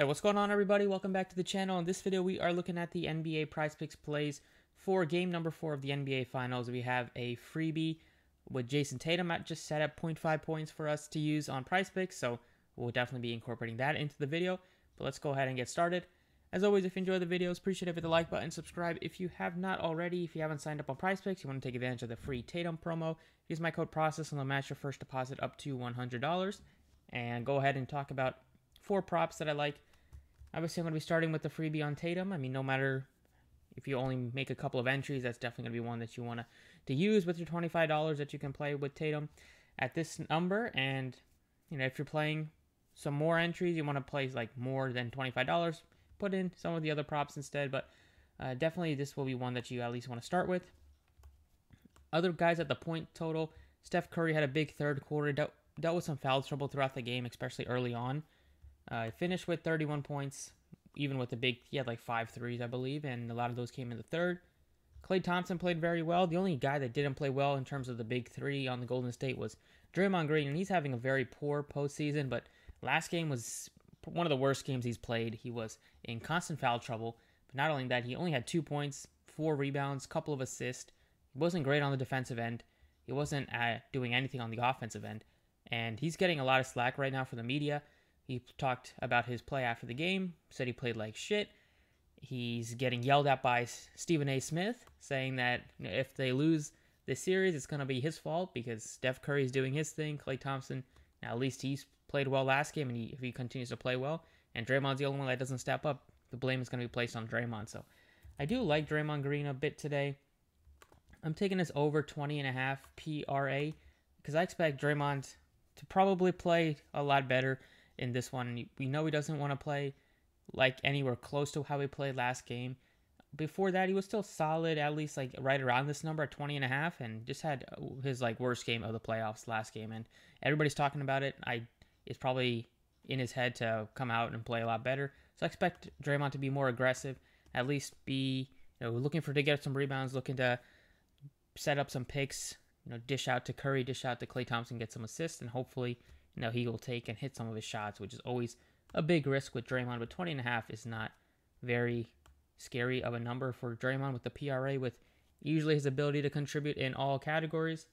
Hey, what's going on, everybody? Welcome back to the channel. In this video, we are looking at the NBA Prizepicks plays for game number 4 of the NBA Finals. We have a freebie with Jason Tatum just set at 0.5 points for us to use on Prizepicks, so we'll definitely be incorporating that into the video. But let's go ahead and get started. As always, if you enjoy the videos, appreciate it. Hit the like button, subscribe if you have not already. If you haven't signed up on Prizepicks, you want to take advantage of the free Tatum promo, use my code PROCESS and they'll match your first deposit up to $100. And go ahead and talk about 4 props that I like. Obviously, I'm going to be starting with the freebie on Tatum. I mean, no matter if you only make a couple of entries, that's definitely going to be one that you want to use with your $25 that you can play with Tatum at this number. And, you know, if you're playing some more entries, you want to play like more than $25, put in some of the other props instead. But definitely this will be one that you at least want to start with. Other guys at the point total, Steph Curry had a big third quarter, dealt with some foul trouble throughout the game, especially early on. Finished with 31 points, even with the big, he had like 5 threes, I believe, and a lot of those came in the third. Klay Thompson played very well. The only guy that didn't play well in terms of the big three on the Golden State was Draymond Green, and he's having a very poor postseason, but last game was one of the worst games he's played. He was in constant foul trouble, but not only that, he only had 2 points, 4 rebounds, couple of assists. He wasn't great on the defensive end. He wasn't doing anything on the offensive end, and he's getting a lot of slack right now from the media. He talked about his play after the game, said he played like shit. He's getting yelled at by Stephen A. Smith, saying that if they lose this series, it's going to be his fault because Steph Curry's doing his thing. Klay Thompson, now at least he's played well last game, and if he continues to play well, and Draymond's the only one that doesn't step up, the blame is going to be placed on Draymond. So I do like Draymond Green a bit today. I'm taking this over 20.5 PRA because I expect Draymond to probably play a lot better in this one. We know he doesn't want to play like anywhere close to how he played last game. Before that, he was still solid, at least like right around this number at 20.5, and just had his like worst game of the playoffs last game. And everybody's talking about it. It's probably in his head to come out and play a lot better. So I expect Draymond to be more aggressive, at least be looking to get some rebounds, looking to set up some picks, dish out to Curry, dish out to Klay Thompson, get some assists, and hopefully he will take and hit some of his shots, which is always a big risk with Draymond. But 20.5 is not very scary of a number for Draymond with the PRA, with usually his ability to contribute in all categories.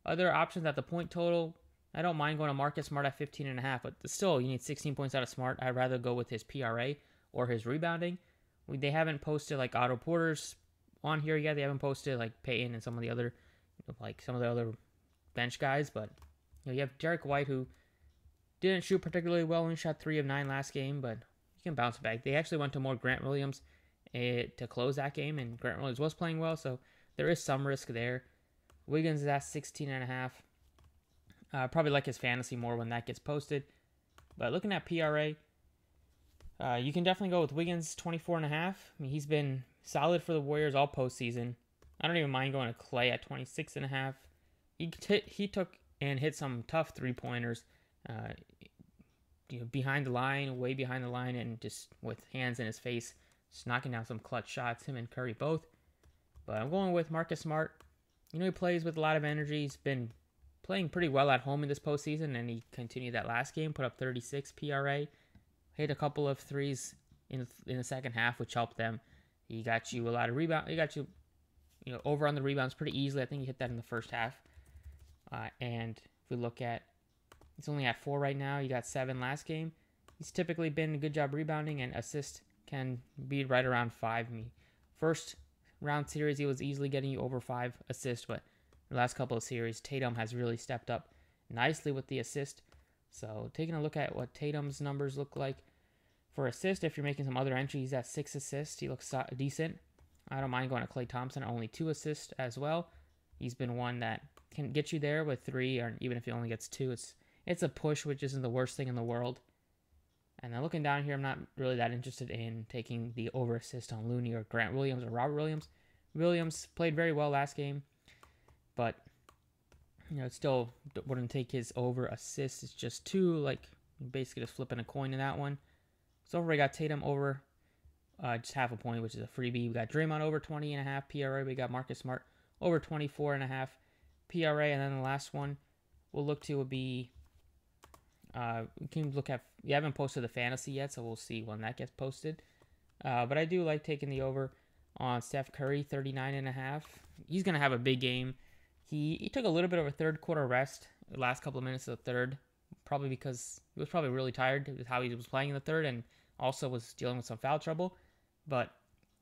Other options at the point total, I don't mind going to Marcus Smart at 15.5, but still, you need 16 points out of Smart. I'd rather go with his PRA or his rebounding. They haven't posted like Otto Porter's on here yet. They haven't posted like Payton and some of the other bench guys, but you have Derek White, who didn't shoot particularly well, only shot 3 of 9 last game, but he can bounce back. They actually went to more Grant Williams to close that game, and Grant Williams was playing well, so there is some risk there. Wiggins is at 16.5. Probably like his fantasy more when that gets posted. But looking at PRA, you can definitely go with Wiggins 24.5. I mean, he's been solid for the Warriors all postseason. I don't even mind going to Klay at 26.5. He took and hit some tough three-pointers behind the line, way behind the line, and just with hands in his face, just knocking down some clutch shots, him and Curry both. But I'm going with Marcus Smart. He plays with a lot of energy. He's been playing pretty well at home in this postseason, and he continued that last game, put up 36 PRA, hit a couple of threes in the second half, which helped them. He got you a lot of rebounds. He got you, over on the rebounds pretty easily. I think he hit that in the first half. And if we look at, he's only at 4 right now. He got 7 last game. He's typically been a good job rebounding, and assist can be right around 5. I mean, first round series, he was easily getting you over 5 assists, but the last couple of series, Tatum has really stepped up nicely with the assist. So taking a look at what Tatum's numbers look like for assist, if you're making some other entries, he's at 6 assists. He looks decent. I don't mind going to Klay Thompson, only 2 assists as well. He's been one that can get you there with 3, or even if he only gets 2, it's a push, which isn't the worst thing in the world. And then looking down here, I'm not really that interested in taking the over assist on Looney or Grant Williams or Robert Williams. Williams played very well last game, but still wouldn't take his over assist. It's just 2, like basically just flipping a coin in that one. So over we got Tatum over just half a point, which is a freebie. We got Draymond over 20.5 PRA. We got Marcus Smart over 24.5 PRA, and then the last one we'll look to would be We can look at, we haven't posted the fantasy yet, so we'll see when that gets posted. But I do like taking the over on Steph Curry, 39.5. He's going to have a big game. He took a little bit of a third quarter rest, the last couple of minutes of the third, probably because he was probably really tired with how he was playing in the third and also was dealing with some foul trouble. But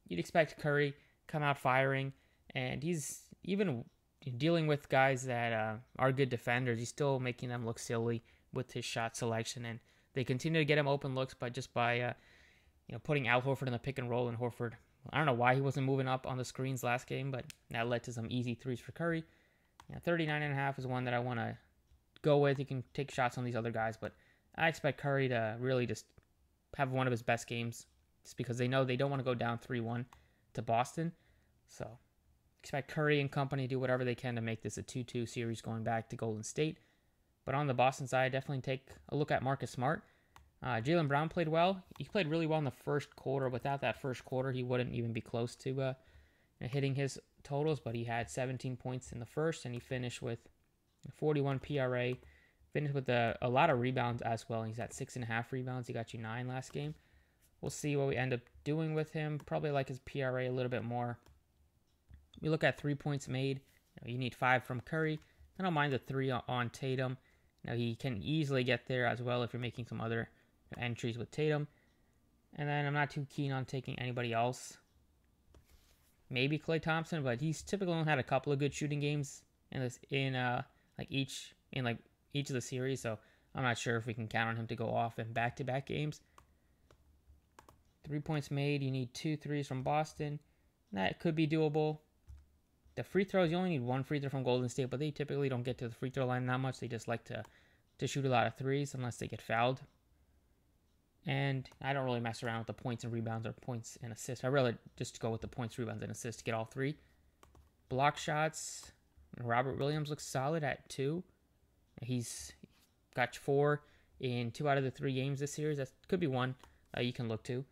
you'd expect Curry come out firing, and he's even dealing with guys that are good defenders. He's still making them look silly with his shot selection, and they continue to get him open looks by putting Al Horford in the pick and roll. And Horford, I don't know why he wasn't moving up on the screens last game, but that led to some easy threes for Curry. 39.5 is one that I want to go with. He can take shots on these other guys, but I expect Curry to really just have one of his best games, just because they know they don't want to go down 3-1 to Boston. So expect Curry and company to do whatever they can to make this a 2-2 series going back to Golden State. But on the Boston side, definitely take a look at Marcus Smart. Jaylen Brown played well. He played really well in the first quarter. Without that first quarter, he wouldn't even be close to hitting his totals, but he had 17 points in the first, and he finished with 41 PRA, finished with a lot of rebounds as well. He's at 6.5 rebounds. He got you 9 last game. We'll see what we end up doing with him. Probably like his PRA a little bit more. We look at 3 points made. You need 5 from Curry. I don't mind the 3 on Tatum. Now he can easily get there as well if you're making some other entries with Tatum. And then I'm not too keen on taking anybody else. Maybe Klay Thompson, but he's typically only had a couple of good shooting games in each of the series, so I'm not sure if we can count on him to go off in back-to-back games. 3 points made, you need 2 threes from Boston. That could be doable. The free throws, you only need 1 free throw from Golden State, but they typically don't get to the free throw line that much. They just like to shoot a lot of threes unless they get fouled. And I don't really mess around with the points and rebounds or points and assists. I really just go with the points, rebounds, and assists to get all 3. Block shots, Robert Williams looks solid at 2. He's got 4 in 2 out of the 3 games this series. That could be one you can look to.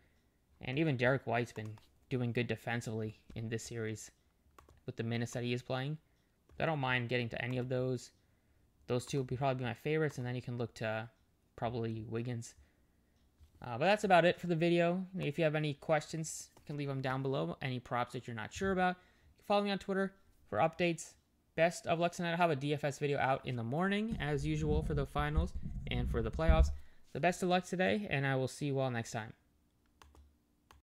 And even Derek White's been doing good defensively in this series with the minutes that he is playing. I don't mind getting to any of those. Those 2 would probably be my favorites, and then you can look to probably Wiggins. But that's about it for the video. If you have any questions, you can leave them down below. Any props that you're not sure about, you can follow me on Twitter for updates. Best of luck tonight. I'll have a DFS video out in the morning, as usual, for the finals and for the playoffs. So best of luck today, and I will see you all next time.